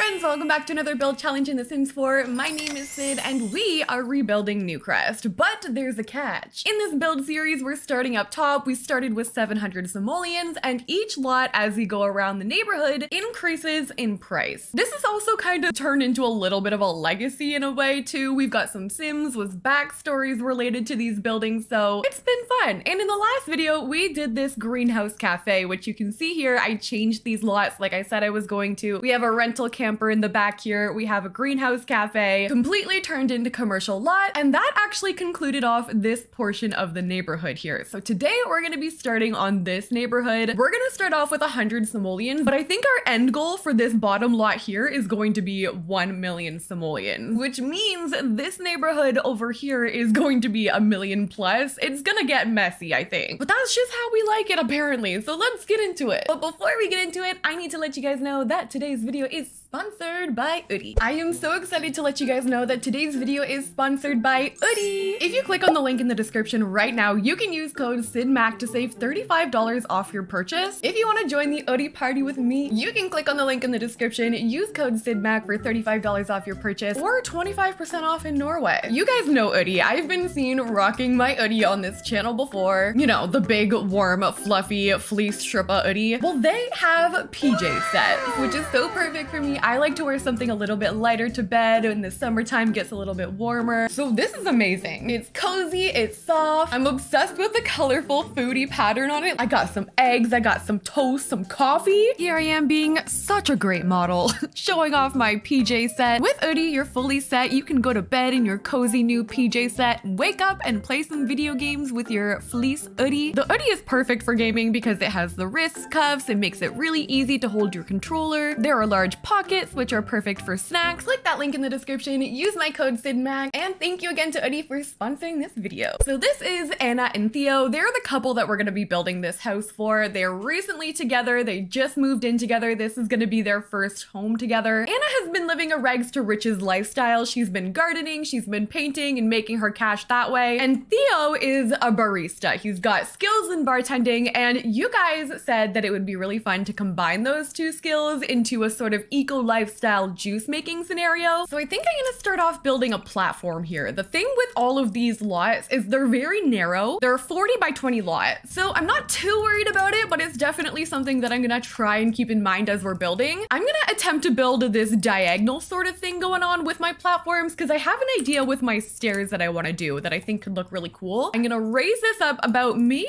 friends, welcome back to another build challenge in The Sims 4. My name is Sid and we are rebuilding Newcrest, but there's a catch. In this build series, we're starting up top. We started with 700 simoleons and each lot as you go around the neighborhood increases in price. This is also kind of turned into a little bit of a legacy in a way too. We've got some Sims with backstories related to these buildings, so it's been fun. And in the last video, we did this greenhouse cafe, which you can see here. I changed these lots like I said I was going to. We have a rental camper in the back here. We have a greenhouse cafe completely turned into commercial lot, and that actually concluded off this portion of the neighborhood here. So today we're going to be starting on this neighborhood. We're going to start off with 100 simoleons, but I think our end goal for this bottom lot here is going to be 1 million simoleons, which means this neighborhood over here is going to be 1 million plus. It's gonna get messy, I think, but that's just how we like it apparently. So let's get into it. But before we get into it, I need to let you guys know that today's video is sponsored by Udi. I am so excited to let you guys know that today's video is sponsored by Udi. If you click on the link in the description right now, you can use code SIDMAC to save $35 off your purchase. If you want to join the Udi party with me, you can click on the link in the description, use code SIDMAC for $35 off your purchase or 25% off in Norway. You guys know Udi. I've been seen rocking my Udi on this channel before. You know, the big, warm, fluffy fleece sherpa Udi. Well, they have PJ sets, which is so perfect for me. I like to wear something a little bit lighter to bed when the summertime gets a little bit warmer. So this is amazing. It's cozy, it's soft. I'm obsessed with the colorful foodie pattern on it. I got some eggs, I got some toast, some coffee. Here I am being such a great model, showing off my PJ set. With Udi, you're fully set. You can go to bed in your cozy new PJ set, wake up and play some video games with your fleece Udi. The Udi is perfect for gaming because it has the wrist cuffs. It makes it really easy to hold your controller. There are large pockets, which are perfect for snacks. Click that link in the description, use my code SIDMAC, and thank you again to Udi for sponsoring this video. So this is Anna and Theo. They're the couple that we're going to be building this house for. They're recently together. They just moved in together. This is going to be their first home together. Anna has been living a rags to riches lifestyle. She's been gardening, she's been painting and making her cash that way. And Theo is a barista. He's got skills in bartending, and you guys said that it would be really fun to combine those two skills into a sort of eco lifestyle juice making scenario. So I think I'm gonna start off building a platform here. The thing with all of these lots is they're very narrow. They're 40 by 20 lots. So I'm not too worried about it, but it's definitely something that I'm gonna try and keep in mind as we're building. I'm gonna attempt to build this diagonal sort of thing going on with my platforms because I have an idea with my stairs that I want to do that I think could look really cool. I'm gonna raise this up about maybe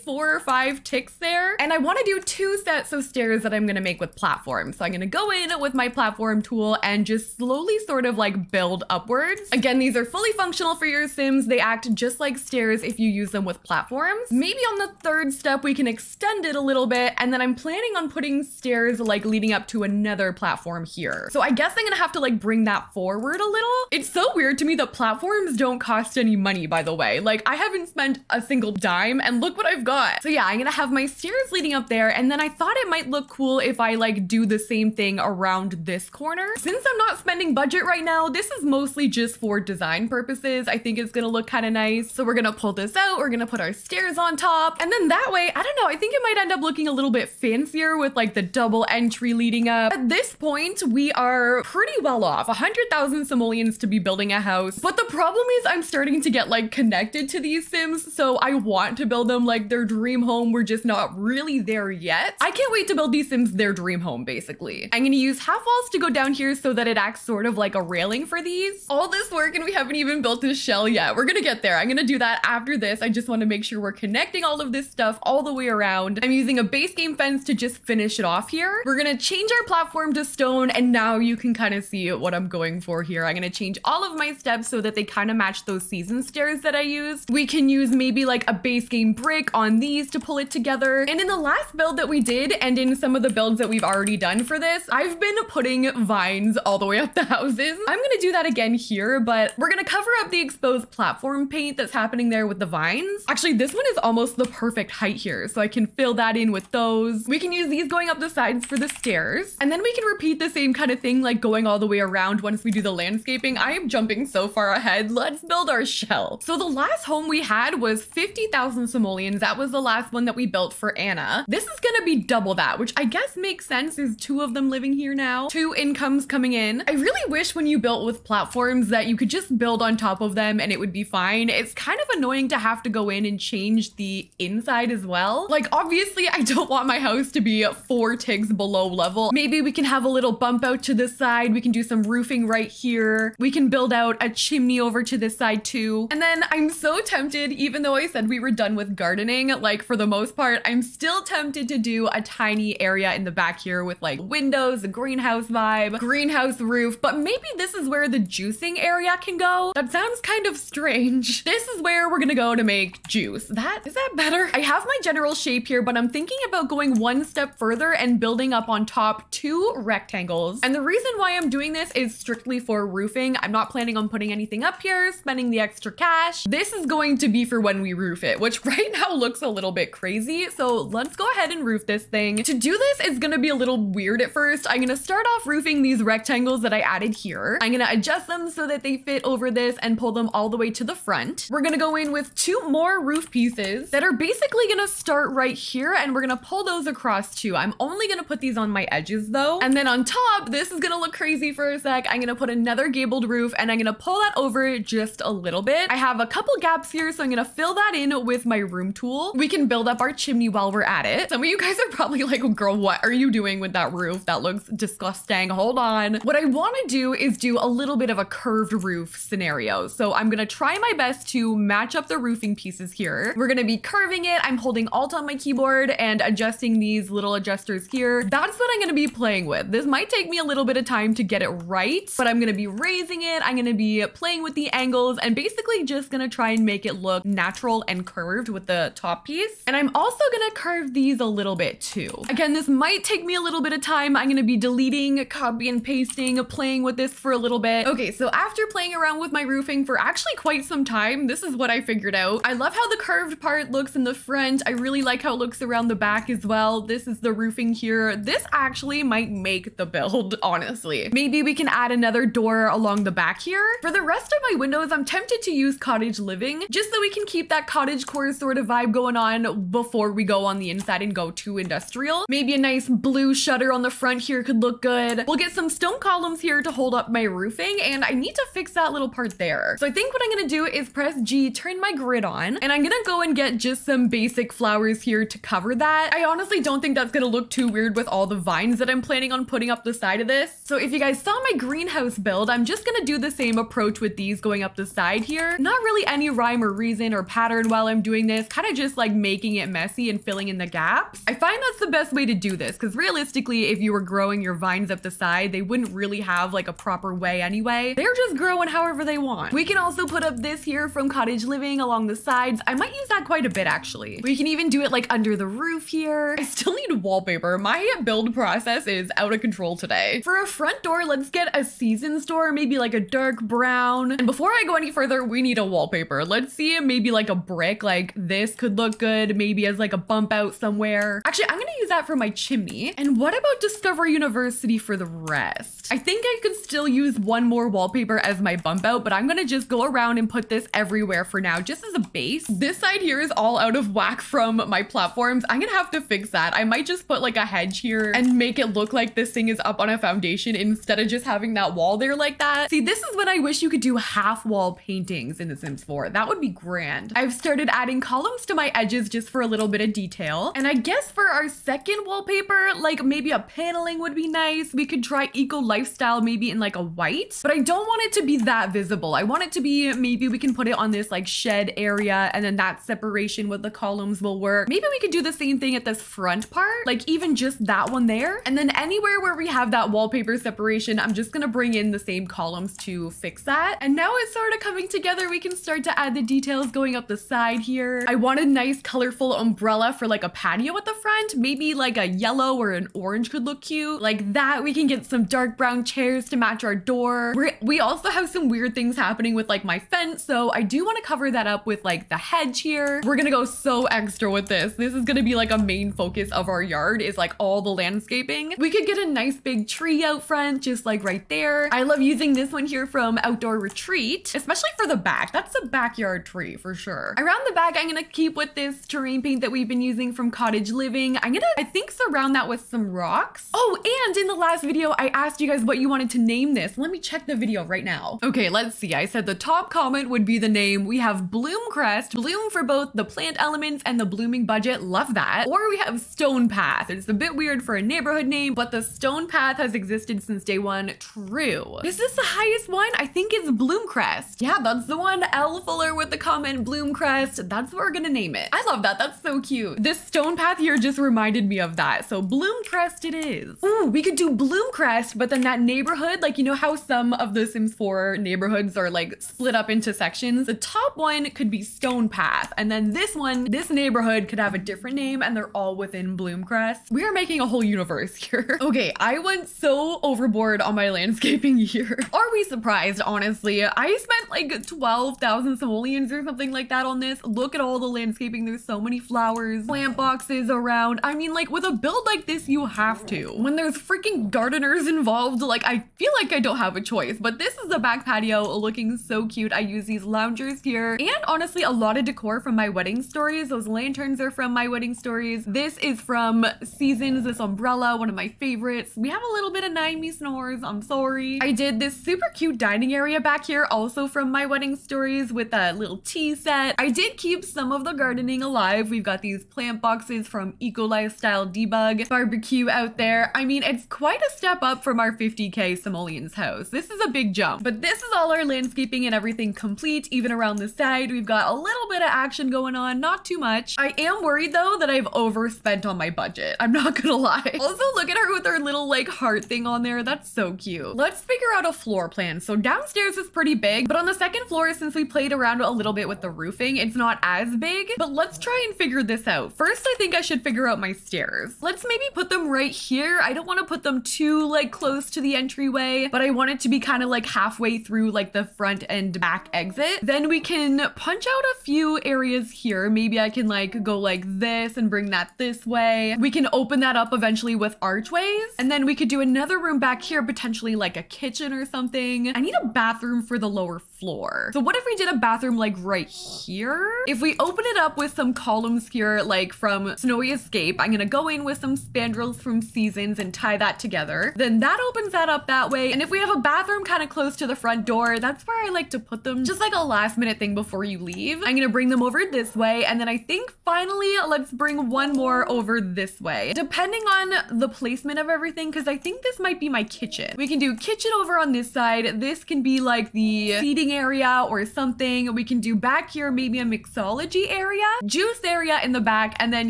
4 or 5 ticks there. And I want to do 2 sets of stairs that I'm gonna make with platforms. So I'm gonna go in with my platform tool and just slowly sort of like build upwards. Again, these are fully functional for your Sims. They act just like stairs if you use them with platforms. Maybe on the 3rd step, we can extend it a little bit. And then I'm planning on putting stairs like leading up to another platform here. So I guess I'm gonna have to like bring that forward a little. It's so weird to me that platforms don't cost any money, by the way. Like I haven't spent a single dime and look what I've got. So yeah, I'm gonna have my stairs leading up there. And then I thought it might look cool if I like do the same thing around this corner. Since I'm not spending budget right now, this is mostly just for design purposes. I think it's gonna look kind of nice. So we're gonna pull this out, we're gonna put our stairs on top, and then that way, I don't know, I think it might end up looking a little bit fancier with like the double entry leading up. At this point, we are pretty well off. 100,000 simoleons to be building a house. But the problem is I'm starting to get like connected to these Sims, so I want to build them like their dream home. We're just not really there yet. I can't wait to build these Sims their dream home, basically. I'm gonna use half walls to go down here so that it acts sort of like a railing for these. All this work and we haven't even built this shell yet. We're gonna get there. I'm gonna do that after this. I just want to make sure we're connecting all of this stuff all the way around. I'm using a base game fence to just finish it off here. We're gonna change our platform to stone, and now you can kind of see what I'm going for here. I'm gonna change all of my steps so that they kind of match those season stairs that I used. We can use maybe like a base game brick on these to pull it together. And in the last build that we did, and in some of the builds that we've already done for this, I've been putting vines all the way up the houses. I'm gonna do that again here, but we're gonna cover up the exposed platform paint that's happening there with the vines. Actually, this one is almost the perfect height here, so I can fill that in with those. We can use these going up the sides for the stairs, and then we can repeat the same kind of thing, like going all the way around once we do the landscaping. I am jumping so far ahead. Let's build our shell. So the last home we had was 50,000 simoleons. That was the last one that we built for Anna. This is gonna be double that, which I guess makes sense. There's 2 of them living here now. now. 2 incomes coming in. I really wish when you built with platforms that you could just build on top of them and it would be fine. It's kind of annoying to have to go in and change the inside as well. Like, obviously I don't want my house to be 4 ticks below level. Maybe we can have a little bump out to the side. We can do some roofing right here. We can build out a chimney over to this side too. And then I'm so tempted, even though I said we were done with gardening, like for the most part, I'm still tempted to do a tiny area in the back here with like windows, a greenhouse vibe, greenhouse roof, but maybe this is where the juicing area can go. That sounds kind of strange. This is where we're gonna go to make juice. Is that better? I have my general shape here, but I'm thinking about going one step further and building up on top 2 rectangles. And the reason why I'm doing this is strictly for roofing. I'm not planning on putting anything up here, spending the extra cash. This is going to be for when we roof it, which right now looks a little bit crazy. So let's go ahead and roof this thing. To do this, it's gonna be a little weird at first. I'm gonna start off roofing these rectangles that I added here. I'm gonna adjust them so that they fit over this and pull them all the way to the front. We're gonna go in with 2 more roof pieces that are basically gonna start right here, and we're gonna pull those across too. I'm only gonna put these on my edges though. And then on top, this is gonna look crazy for a sec. I'm gonna put another gabled roof and I'm gonna pull that over just a little bit. I have a couple gaps here, so I'm gonna fill that in with my room tool. We can build up our chimney while we're at it. Some of you guys are probably like, girl, what are you doing with that roof? That looks disgusting. Hold on. What I want to do is do a little bit of a curved roof scenario. So I'm gonna try my best to match up the roofing pieces here. We're gonna be curving it. I'm holding Alt on my keyboard and adjusting these little adjusters here. That's what I'm gonna be playing with. This might take me a little bit of time to get it right, but I'm gonna be raising it. I'm gonna be playing with the angles and basically just gonna try and make it look natural and curved with the top piece. And I'm also gonna curve these a little bit too. Again, this might take me a little bit of time. I'm gonna be deleting, copy and pasting, playing with this for a little bit. Okay, so after playing around with my roofing for actually quite some time, this is what I figured out. I love how the curved part looks in the front. I really like how it looks around the back as well. This is the roofing here. This actually might make the build, honestly. Maybe we can add another door along the back here. For the rest of my windows, I'm tempted to use cottage living, just so we can keep that cottage core sort of vibe going on before we go on the inside and go to industrial. Maybe a nice blue shutter on the front here could look good. We'll get some stone columns here to hold up my roofing, and I need to fix that little part there. So I think what I'm gonna do is press G, turn my grid on, and I'm gonna go and get just some basic flowers here to cover that. I honestly don't think that's gonna look too weird with all the vines that I'm planning on putting up the side of this. So if you guys saw my greenhouse build, I'm just gonna do the same approach with these going up the side here. Not really any rhyme or reason or pattern while I'm doing this, kind of just like making it messy and filling in the gaps. I find that's the best way to do this, because realistically, if you were growing your vines up the side, they wouldn't really have like a proper way anyway. They're just growing however they want. We can also put up this here from cottage living along the sides. I might use that quite a bit actually. We can even do it like under the roof here. I still need wallpaper. My build process is out of control today. For a front door, let's get a seasons door, maybe like a dark brown. And before I go any further, we need a wallpaper. Let's see, maybe like a brick, like this could look good, maybe as like a bump out somewhere. Actually, I'm gonna use that for my chimney. And what about Discovery University for the rest? I think I could still use one more wallpaper as my bump out, but I'm gonna just go around and put this everywhere for now, just as a base. This side here is all out of whack from my platforms. I'm gonna have to fix that. I might just put like a hedge here and make it look like this thing is up on a foundation instead of just having that wall there like that. See, this is when I wish you could do half wall paintings in The Sims 4. That would be grand. I've started adding columns to my edges just for a little bit of detail. And I guess for our second wallpaper, like maybe a paneling would be nice. We could try eco lifestyle, maybe in like a white, but I don't want it to be that visible. I want it to be, maybe we can put it on this like shed area, and then that separation with the columns will work. Maybe we could do the same thing at this front part, like even just that one there. And then anywhere where we have that wallpaper separation, I'm just gonna bring in the same columns to fix that. And now it's sort of coming together. We can start to add the details going up the side here. I want a nice colorful umbrella for like a patio at the front. Maybe like a yellow or an orange could look cute. Like that, we can get some dark brown chairs to match our door. We also have some weird things happening with like my fence, so I do want to cover that up with like the hedge here. We're gonna go so extra with this. This is gonna be like a main focus of our yard, is like all the landscaping. We could get a nice big tree out front, just like right there. I love using this one here from Outdoor Retreat, especially for the back. That's a backyard tree for sure. Around the back, I'm gonna keep with this terrain paint that we've been using from Cottage Living. I I think surround that with some rocks. Oh, and in the last video, I asked you guys what you wanted to name this. Let me check the video right now. Okay, let's see. I said the top comment would be the name. We have Bloomcrest, bloom for both the plant elements and the blooming budget. Love that. Or we have Stone Path. It's a bit weird for a neighborhood name, but the Stone Path has existed since day one. True. Is this the highest one? I think it's Bloomcrest. Yeah, that's the one. L Fuller with the comment Bloomcrest. That's what we're gonna name it. I love that. That's so cute. This Stone Path here just reminded me of that. So Bloomcrest it is. Ooh, we could do Bloomcrest, but then that neighborhood, like, you know how some of the Sims 4 neighborhoods are like split up into sections? The top one could be Stone Path, and then this one, this neighborhood could have a different name, and they're all within Bloomcrest. We are making a whole universe here. Okay, I went so overboard on my landscaping here. Are we surprised, honestly? I spent like 12,000 simoleons or something like that on this. Look at all the landscaping. There's so many flowers, plant boxes around. I mean, like, with a build like this, you have to. When there's freaking gardeners involved, like, I feel like I don't have a choice. But this is the back patio looking so cute. I use these loungers here, and honestly, a lot of decor from My Wedding Stories. Those lanterns are from My Wedding Stories. This is from Seasons, this umbrella, one of my favorites. We have a little bit of 90s snores, I'm sorry. I did this super cute dining area back here, also from My Wedding Stories, with a little tea set. I did keep some of the gardening alive. We've got these plant boxes from Eco Lifestyle Debug, barbecue out there. I mean, it's quite a step up from our 50K simoleons house. This is a big jump, but this is all our landscaping and everything complete. Even around the side, we've got a little bit of action going on, not too much. I am worried though that I've overspent on my budget. I'm not gonna lie. Also, look at her with her little like heart thing on there. That's so cute. Let's figure out a floor plan. So downstairs is pretty big, but on the second floor, since we played around a little bit with the roofing, it's not as big, but let's try and figure this out. First, I think I should figure out my stairs. Let's maybe put them right here. I don't want to put them too like close to the entryway, but I want it to be kind of like halfway through like the front and back exit. Then we can punch out a few areas here. Maybe I can like go like this and bring that this way. We can open that up eventually with archways. And then we could do another room back here, potentially like a kitchen or something. I need a bathroom for the lower floor. So what if we did a bathroom like right here? If we open it up with some columns here, like from Snowy Escape, I'm gonna go in with some spandrels from Seasons and tie that together. Then that opens that up that way. And if we have a bathroom kind of close to the front door, that's where I like to put them, just like a last minute thing before you leave. I'm gonna bring them over this way. And then I think finally, let's bring one more over this way, depending on the placement of everything, because I think this might be my kitchen. We can do kitchen over on this side. This can be like the seating area or something. We can do back here, maybe a mixology area, juice area in the back. And then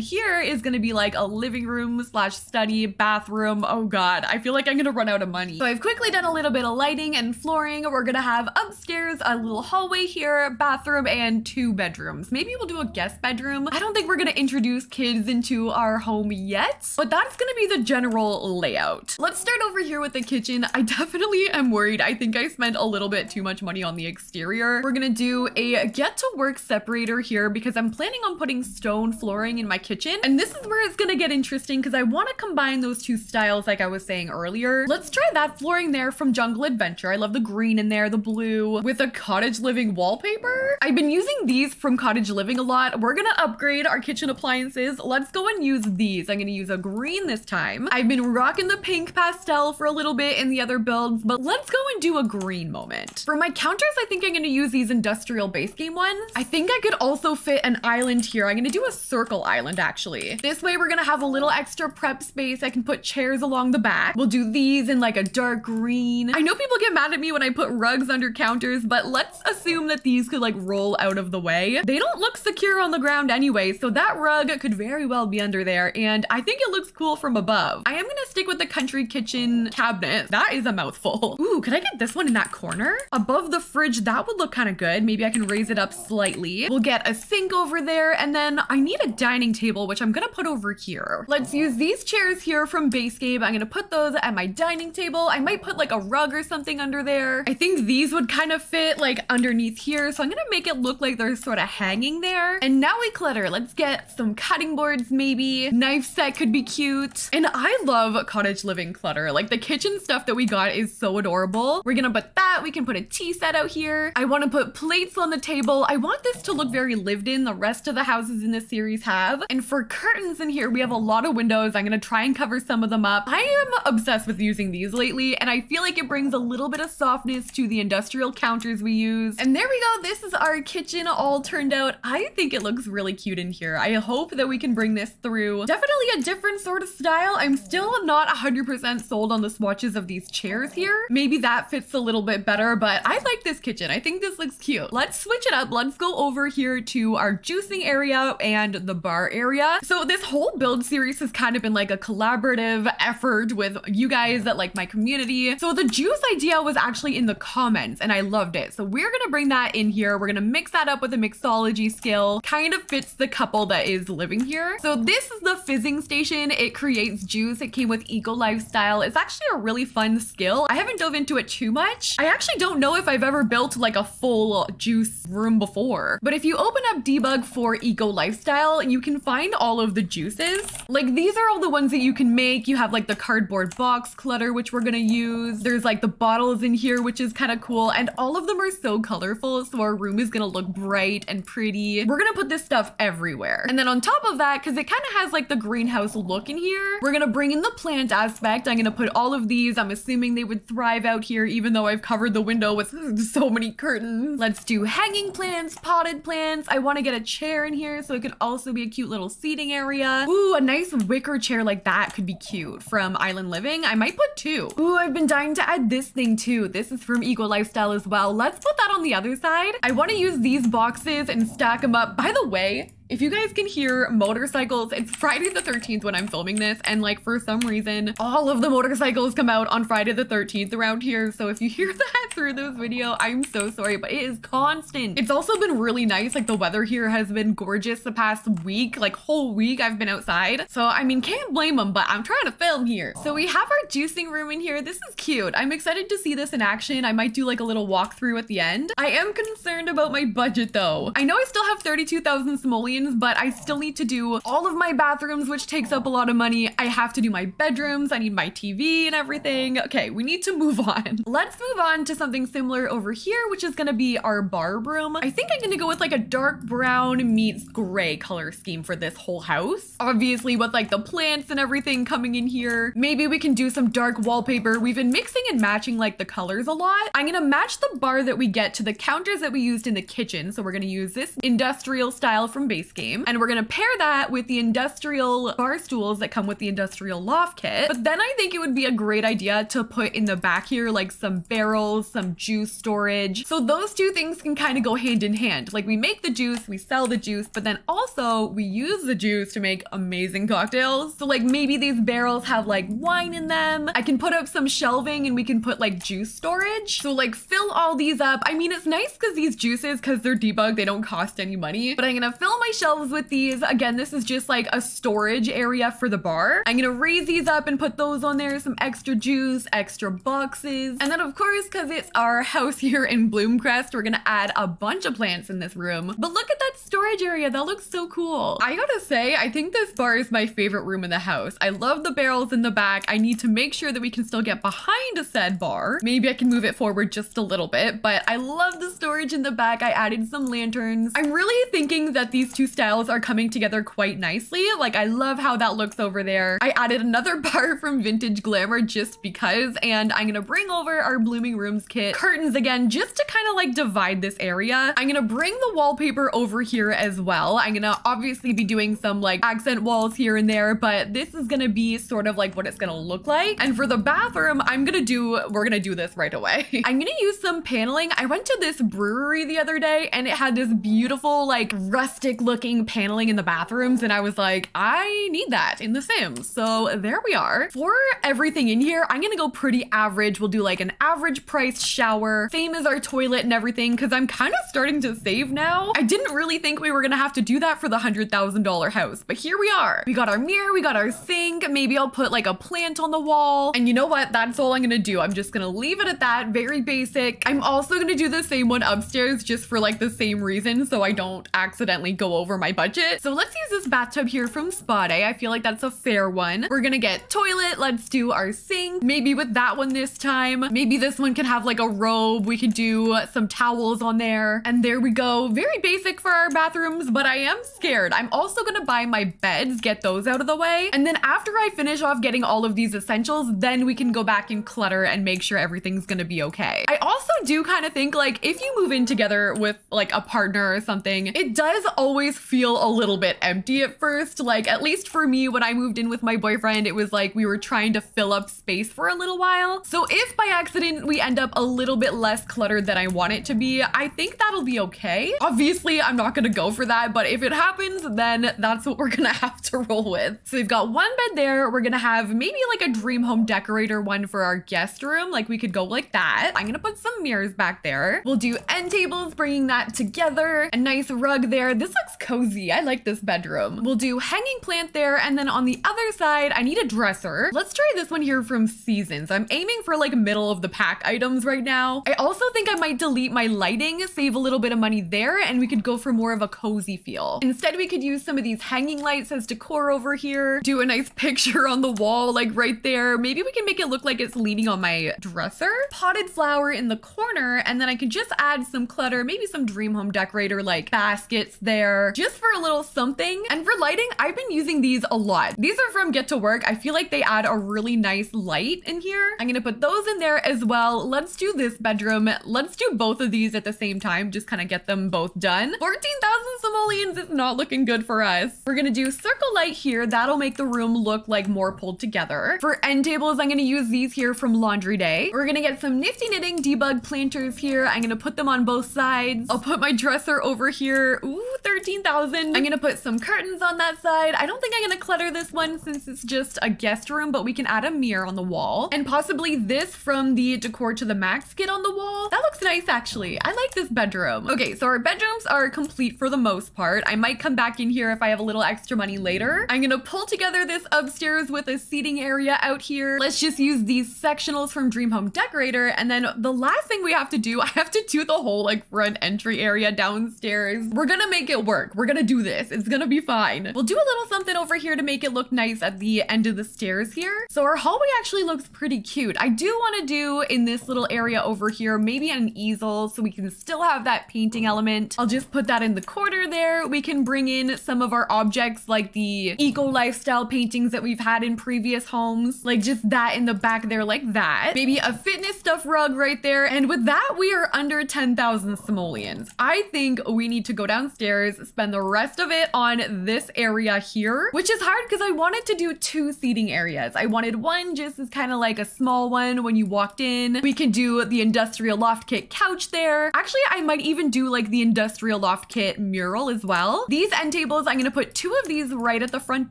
here is gonna be like a living room slash study, bathroom. Oh God, I feel like I'm gonna run out of money. So I've quickly done a little bit of lighting and flooring. We're gonna have upstairs a little hallway here, bathroom, and 2 bedrooms. Maybe we'll do a guest bedroom. I don't think we're gonna introduce kids into our home yet, but that's gonna be the general layout. Let's start over here with the kitchen. I definitely am worried. I think I spent a little bit too much money on the exterior. We're gonna do a get to work separator here because I'm planning on putting stone flooring in my kitchen. And this is where it's gonna get interesting because I want to combine those 2 styles like I was saying earlier. Let's try that flooring there from Jungle Adventure. I love the green in there, the blue with a cottage living wallpaper. I've been using these from Cottage Living a lot. We're gonna upgrade our kitchen appliances. Let's go and use these. I'm gonna use a green this time. I've been rocking the pink pastel for a little bit in the other builds, but let's go and do a green moment. For my counters, I think I'm gonna use these industrial base game ones. I think I could also fit an island here. I'm gonna do a circle island actually. This way we're gonna have a little extra prep space. I can put chairs along the back. We'll do these in like a dark green. I know people get mad at me when I put rugs under counters, but let's assume that these could like roll out of the way. They don't look secure on the ground anyway, so that rug could very well be under there, and I think it looks cool from above. I am gonna stick with the country kitchen cabinet. That is a mouthful. Ooh, could I get this one in that corner? Above the fridge, that would look kind of good. Maybe I can raise it up slightly. We'll get a sink over there, and then I need a dining table, which I'm gonna put over here. Let's use these chairs here from Basescape. I'm gonna put those at my dining table. I might put like a rug or something under there. I think these would kind of fit like underneath here, so I'm gonna make it look like they're sort of hanging there. And now we clutter. Let's get some cutting boards maybe. Knife set could be cute. And I love Cottage Living clutter. Like the kitchen stuff that we got is so adorable. We're gonna put that that. We can put a tea set out here. I want to put plates on the table. I want this to look very lived in. The rest of the houses in this series have. And for curtains in here, we have a lot of windows. I'm going to try and cover some of them up. I am obsessed with using these lately, and I feel like it brings a little bit of softness to the industrial counters we use. And there we go. This is our kitchen all turned out. I think it looks really cute in here. I hope that we can bring this through. Definitely a different sort of style. I'm still not 100% sold on the swatches of these chairs here. Maybe that fits a little bit better, but I like this kitchen. I think this looks cute. Let's switch it up. Let's go over here to our juicing area and the bar area. So this whole build series has kind of been like a collaborative effort with you guys that like my community. So the juice idea was actually in the comments and I loved it. So we're gonna bring that in here. We're gonna mix that up with a mixology skill. Kind of fits the couple that is living here. So this is the fizzing station. It creates juice. It came with Eco Lifestyle. It's actually a really fun skill. I haven't dove into it too much. I actually don't know if I've ever built like a full juice room before, but if you open up debug for Eco Lifestyle, you can find all of the juices. Like these are all the ones that you can make. You have like the cardboard box clutter, which we're gonna use. There's like the bottles in here, which is kind of cool. And all of them are so colorful. So our room is gonna look bright and pretty. We're gonna put this stuff everywhere. And then on top of that, because it kind of has like the greenhouse look in here, we're gonna bring in the plant aspect. I'm gonna put all of these. I'm assuming they would thrive out here, even though I've covered the window with so many curtains. Let's do hanging plants, potted plants. I want to get a chair in here so it could also be a cute little seating area. Ooh, a nice wicker chair like that could be cute from Island Living. I might put two. Ooh, I've been dying to add this thing too. This is from Eco Lifestyle as well. Let's put that on the other side. I want to use these boxes and stack them up. By the way, if you guys can hear motorcycles, it's Friday the 13th when I'm filming this, and like for some reason, all of the motorcycles come out on Friday the 13th around here. So if you hear that through this video, I'm so sorry, but it is constant. It's also been really nice. Like the weather here has been gorgeous the past week, like whole week I've been outside. So I mean, can't blame them, but I'm trying to film here. So we have our juicing room in here. This is cute. I'm excited to see this in action. I might do like a little walkthrough at the end. I am concerned about my budget though. I know I still have 32,000 simoleons, but I still need to do all of my bathrooms, which takes up a lot of money. I have to do my bedrooms. I need my TV and everything. Okay, we need to move on. Let's move on to something similar over here, which is gonna be our bar room. I think I'm gonna go with like a dark brown meets gray color scheme for this whole house. Obviously with like the plants and everything coming in here. Maybe we can do some dark wallpaper. We've been mixing and matching like the colors a lot. I'm gonna match the bar that we get to the counters that we used in the kitchen. So we're gonna use this industrial style from base game. And we're gonna pair that with the industrial bar stools that come with the industrial loft kit. But then I think it would be a great idea to put in the back here like some barrels, some juice storage. So those two things can kind of go hand in hand. Like we make the juice, we sell the juice, but then also we use the juice to make amazing cocktails. So like maybe these barrels have like wine in them. I can put up some shelving and we can put like juice storage. So like fill all these up. I mean, it's nice because these juices, because they're debugged, they don't cost any money, but I'm gonna fill my shelves with these. Again, this is just like a storage area for the bar. I'm gonna raise these up and put those on there, some extra juice, extra boxes. And then of course, because it's our house here in Bloomcrest, we're gonna add a bunch of plants in this room. But look at that storage area. That looks so cool. I gotta say, I think this bar is my favorite room in the house. I love the barrels in the back. I need to make sure that we can still get behind a said bar. Maybe I can move it forward just a little bit, but I love the storage in the back. I added some lanterns. I'm really thinking that these two styles are coming together quite nicely. Like I love how that looks over there. I added another bar from Vintage Glamour just because, and I'm gonna bring over our Blooming Rooms kit curtains again, just to kind of like divide this area. I'm gonna bring the wallpaper over here as well. I'm gonna obviously be doing some like accent walls here and there, but this is gonna be sort of like what it's gonna look like. And for the bathroom, we're gonna do this right away. I'm gonna use some paneling. I went to this brewery the other day and it had this beautiful like rustic looking paneling in the bathrooms, and I was like, I need that in The Sims. So there we are. For everything in here, I'm gonna go pretty average. We'll do like an average price shower, same as our toilet and everything, because I'm kind of starting to save now. I didn't really think we were gonna have to do that for the $100,000 house, but here we are. We got our mirror, we got our sink. Maybe I'll put like a plant on the wall. And you know what? That's all I'm gonna do. I'm just gonna leave it at that, very basic. I'm also gonna do the same one upstairs just for like the same reason, so I don't accidentally go over my budget. So let's use this bathtub here from Spa Day. I feel like that's a fair one. We're gonna get toilet. Let's do our sink. Maybe with that one this time. Maybe this one can have like a robe. We could do some towels on there. And there we go. Very basic for our bathrooms, but I am scared. I'm also gonna buy my beds, get those out of the way. And then after I finish off getting all of these essentials, then we can go back and clutter and make sure everything's gonna be okay. I also do kind of think like if you move in together with like a partner or something, it does always feel a little bit empty at first. Like at least for me, when I moved in with my boyfriend, it was like we were trying to fill up space for a little while. So if by accident we end up a little bit less cluttered than I want it to be, I think that'll be okay. Obviously, I'm not gonna go for that, but if it happens, then that's what we're gonna have to roll with. So we've got one bed there. We're gonna have maybe like a dream home decorator one for our guest room. Like we could go like that. I'm gonna put some mirrors back there. We'll do end tables, bringing that together. A nice rug there. This looks cozy. I like this bedroom. We'll do hanging plant there. And then on the other side, I need a dresser. Let's try this one here from Seasons. I'm aiming for like middle of the pack items right now. I also think I might delete my lighting, save a little bit of money there, and we could go for more of a cozy feel. Instead, we could use some of these hanging lights as decor over here. Do a nice picture on the wall, like right there. Maybe we can make it look like it's leaning on my dresser. Potted flower in the corner, and then I could just add some clutter, maybe some dream home decorator like baskets there, just for a little something. And for lighting, I've been using these a lot. These are from Get to Work. I feel like they add a really nice light in here. I'm gonna put those in there as well. Let's do this bedroom. Let's do both of these at the same time, just kind of get them both done. 14,000 simoleons is not looking good for us. We're gonna do circle light here. That'll make the room look like more pulled together. For end tables, I'm gonna use these here from Laundry Day. We're gonna get some nifty knitting debug planters here. I'm gonna put them on both sides. I'll put my dresser over here. Ooh, 13,000. I'm gonna put some curtains on that side. I don't think I'm gonna clutter this one since it's just a guest room, but we can add a mirror on the wall and possibly this from the Decor to the Max kit on the wall. That looks nice actually. I like this bedroom. Okay, so our bedrooms are complete for the most part. I might come back in here if I have a little extra money later. I'm gonna pull together this upstairs with a seating area out here. Let's just use these sectionals from Dream Home Decorator. And then the last thing we have to do, I have to do the whole like front entry area downstairs. We're gonna make it work. We're gonna do this. It's gonna be fine. We'll do a little something over here to make it look nice at the end of the stairs here. So our hallway actually looks pretty cute. I do want to do in this little area over here, maybe an easel so we can still have that painting element. I'll just put that in the corner there. We can bring in some of our objects like the eco lifestyle paintings that we've had in previous homes, like just that in the back there like that. Maybe a fitness stuff rug right there. And with that, we are under 10,000 simoleons. I think we need to go downstairs, spend the rest of it on this area here, which is hard because I wanted to do two seating areas. I wanted one just as kind of like a small one when you walked in. We can do the industrial loft kit couch there. Actually, I might even do like the industrial loft kit mural as well. These end tables, I'm gonna put two of these right at the front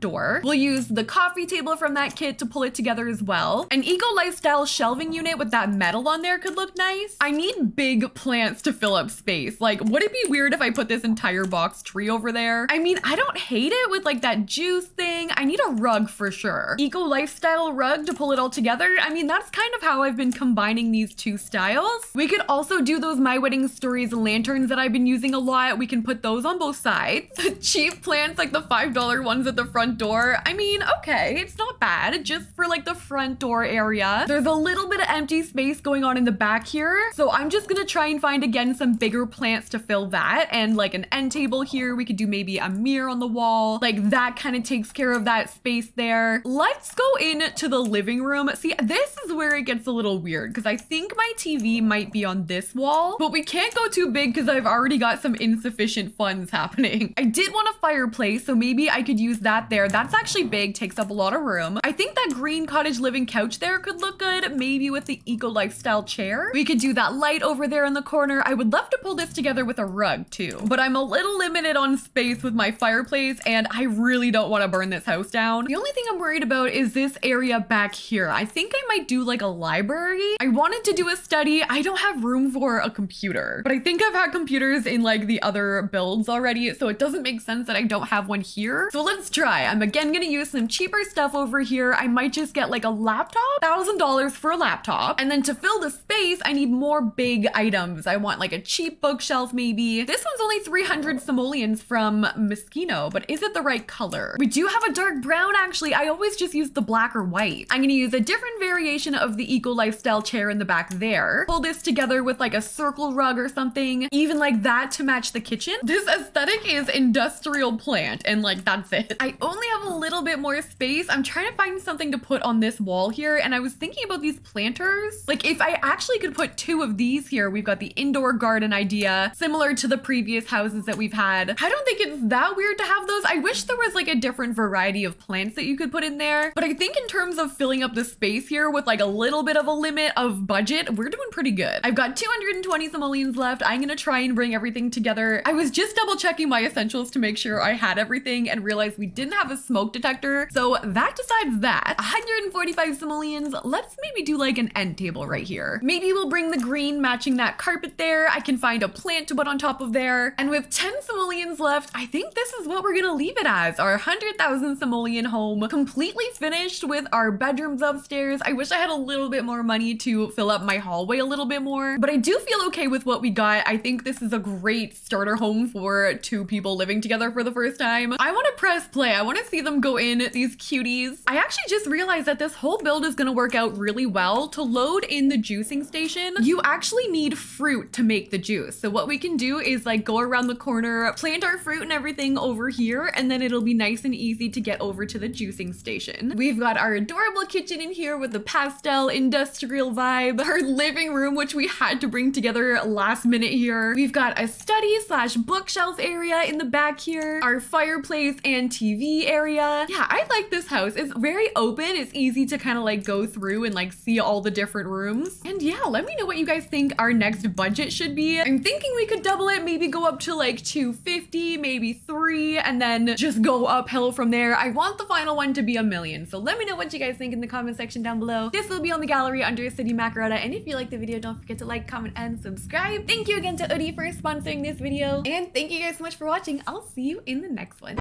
door. We'll use the coffee table from that kit to pull it together as well. An eco lifestyle shelving unit with that metal on there could look nice. I need big plants to fill up space. Like, would it be weird if I put this entire box tree over there? I mean, I don't hate it with like that juice thing. I need a rug for sure. Eco lifestyle rug to pull it all together. I mean, that's kind of how I've been combining these two styles. We could also do those My Wedding Stories lanterns that I've been using a lot. We can put those on both sides. Cheap plants like the $5 ones at the front door. I mean, okay, it's not bad. Just for like the front door area. There's a little bit of empty space going on in the back here. So I'm just gonna try and find again some bigger plants to fill that. And like an end table here. We could do maybe a mirror on the wall. Like that kind of takes care of that space there. Let's go into the living room. See, this is where it gets a little weird because I think my TV might be on this wall, but we can't go too big because I've already got some insufficient funds happening. I did want a fireplace, so maybe I could use that there. That's actually big, takes up a lot of room. I think that green cottage living couch there could look good, maybe with the eco lifestyle chair. We could do that light over there in the corner. I would love to pull this together with a rug too, but I'm a little limited on space with my fireplace and I really don't want to burn this house down. The only thing I'm worried about is this area back here. I think I might do like a library. I wanted to do a study. I don't have room for a computer, but I think I've had computers in like the other builds already, so it doesn't make sense that I don't have one here. So let's try. I'm again gonna use some cheaper stuff over here. I might just get like a laptop, $1,000 for a laptop. And then to fill the space, I need more big items. I want like a cheap bookshelf maybe. This one's only 300 simoleons from Moschino, but is it the right color? We do have a dark brown actually. I always just use the black or white. I'm gonna use a different variation of the eco lifestyle chair in the back there. Pull this together with like a circle rug or something, even like that to match the kitchen. This aesthetic is industrial plant and like that's it. I only have a little bit more space. I'm trying to find something to put on this wall here, and I was thinking about these planters. Like if I actually could put 2 of these here, we've got the indoor garden idea, similar to the previous houses that we've had. I don't think it's that weird to have those. I wish there was like a different variety of plants that you could put in there, but I think in terms of filling up the space here with like a little bit of a limit of budget, we're doing pretty good. I've got 220 simoleons left. I'm gonna try and bring everything together. I was just double checking my essentials to make sure I had everything and realized we didn't have a smoke detector, so that decides that. 145 simoleons. Let's maybe do like an end table right here. Maybe we'll bring the green matching that carpet there. I can find a plant to put on top of there. And with 10 simoleons left, I think this is what we're gonna leave it as. Our 100,000 simoleon home, completely finished with our bedrooms upstairs. I wish I had a little bit more money to fill up my hallway a little bit more, but I do feel okay with what we got. I think this is a great starter home for 2 people living together for the first time. I want to press play. I want to see them go in, these cuties. I actually just realized that this whole build is going to work out really well. To load in the juicing station, you actually need fruit to make the juice. So what we can do is like go around the corner, plant our fruit and everything over here, and then it'll be nice and easy to get over to the juicing station. We've got our adorable kitchen in here with the pastel industrial vibe, our living room, which we had to bring together last minute here. We've got a study / bookshelf area in the back here, our fireplace and TV area. Yeah, I like this house. It's very open. It's easy to kind of like go through and like see all the different rooms. And yeah, let me know what you guys think our next budget should be. I'm thinking we could double it, maybe go up to like 250, maybe 3, and then just go uphill from there. I want the final one to be $1 million. So let me know what you guys think in the comment section down below. This will be on the gallery under Sydneymacoretta, and if you like the video, don't forget to like, comment, and subscribe. Thank you again to Udi for sponsoring this video, and thank you guys so much for watching. I'll see you in the next one.